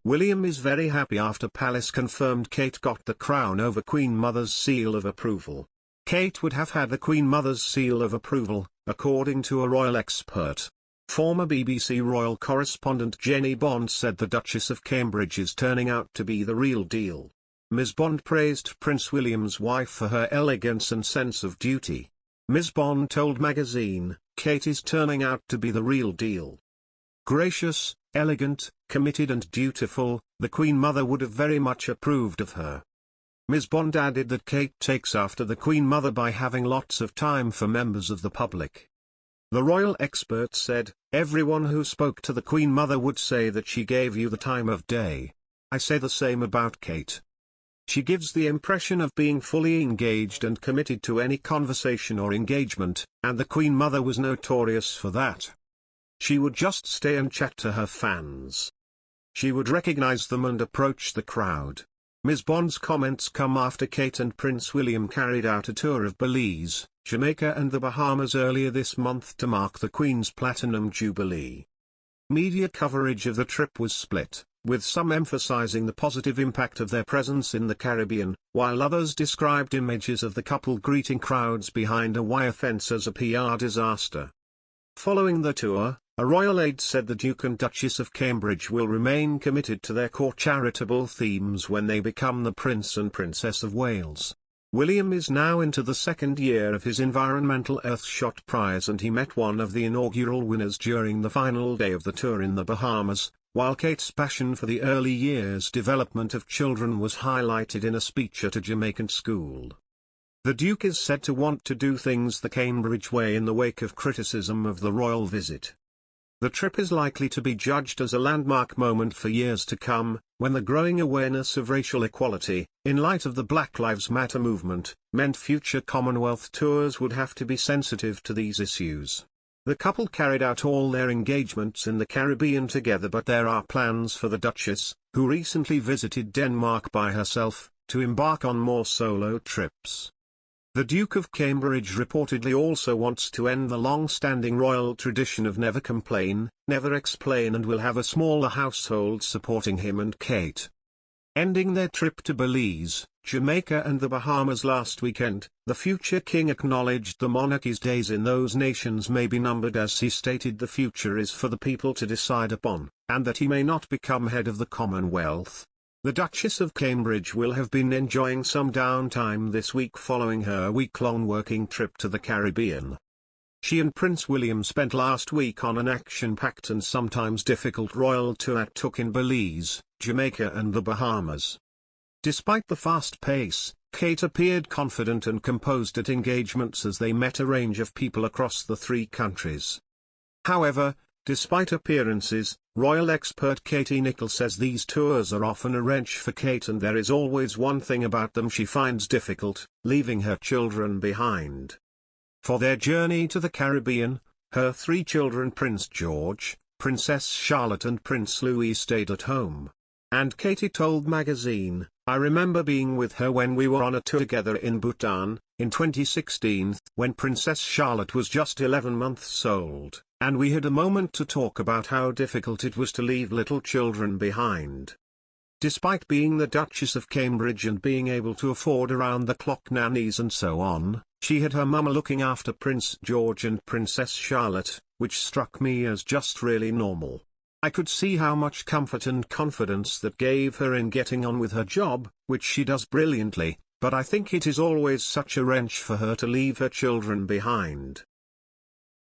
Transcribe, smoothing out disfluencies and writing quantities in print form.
William is very happy after Palace confirmed Kate got the crown over Queen Mother's seal of approval. Kate would have had the Queen Mother's seal of approval, according to a royal expert. Former BBC royal correspondent Jenny Bond said the Duchess of Cambridge is turning out to be the real deal. Ms. Bond praised Prince William's wife for her elegance and sense of duty. Ms. Bond told magazine, "Kate is turning out to be the real deal. Gracious, elegant, committed and dutiful, the Queen Mother would have very much approved of her." Ms. Bond added that Kate takes after the Queen Mother by having lots of time for members of the public. The royal expert said, "Everyone who spoke to the Queen Mother would say that she gave you the time of day. I say the same about Kate. She gives the impression of being fully engaged and committed to any conversation or engagement, and the Queen Mother was notorious for that. She would just stay and chat to her fans. She would recognize them and approach the crowd." Ms. Bond's comments come after Kate and Prince William carried out a tour of Belize, Jamaica and the Bahamas earlier this month to mark the Queen's Platinum Jubilee. Media coverage of the trip was split, with some emphasizing the positive impact of their presence in the Caribbean, while others described images of the couple greeting crowds behind a wire fence as a PR disaster. Following the tour, a royal aide said the Duke and Duchess of Cambridge will remain committed to their core charitable themes when they become the Prince and Princess of Wales. William is now into the second year of his Environmental Earthshot Prize, and he met one of the inaugural winners during the final day of the tour in the Bahamas, while Kate's passion for the early years development of children was highlighted in a speech at a Jamaican school. The Duke is said to want to do things the Cambridge way in the wake of criticism of the royal visit. The trip is likely to be judged as a landmark moment for years to come, when the growing awareness of racial equality, in light of the Black Lives Matter movement, meant future Commonwealth tours would have to be sensitive to these issues. The couple carried out all their engagements in the Caribbean together, but there are plans for the Duchess, who recently visited Denmark by herself, to embark on more solo trips. The Duke of Cambridge reportedly also wants to end the long-standing royal tradition of never complain, never explain, and will have a smaller household supporting him and Kate. Ending their trip to Belize, Jamaica and the Bahamas last weekend, the future king acknowledged the monarchy's days in those nations may be numbered, as he stated the future is for the people to decide upon, and that he may not become head of the Commonwealth. The Duchess of Cambridge will have been enjoying some downtime this week following her week-long working trip to the Caribbean. She and Prince William spent last week on an action-packed and sometimes difficult royal tour that took in Belize, Jamaica and the Bahamas. Despite the fast pace, Kate appeared confident and composed at engagements as they met a range of people across the three countries. However, despite appearances, royal expert Katie Nicholl says these tours are often a wrench for Kate, and there is always one thing about them she finds difficult: leaving her children behind. For their journey to the Caribbean, her three children Prince George, Princess Charlotte and Prince Louis stayed at home. And Katie told magazine, "I remember being with her when we were on a tour together in Bhutan, in 2016, when Princess Charlotte was just 11 months old, and we had a moment to talk about how difficult it was to leave little children behind." Despite being the Duchess of Cambridge and being able to afford around-the-clock nannies and so on, she had her mama looking after Prince George and Princess Charlotte, which struck me as just really normal. I could see how much comfort and confidence that gave her in getting on with her job, which she does brilliantly, but I think it is always such a wrench for her to leave her children behind.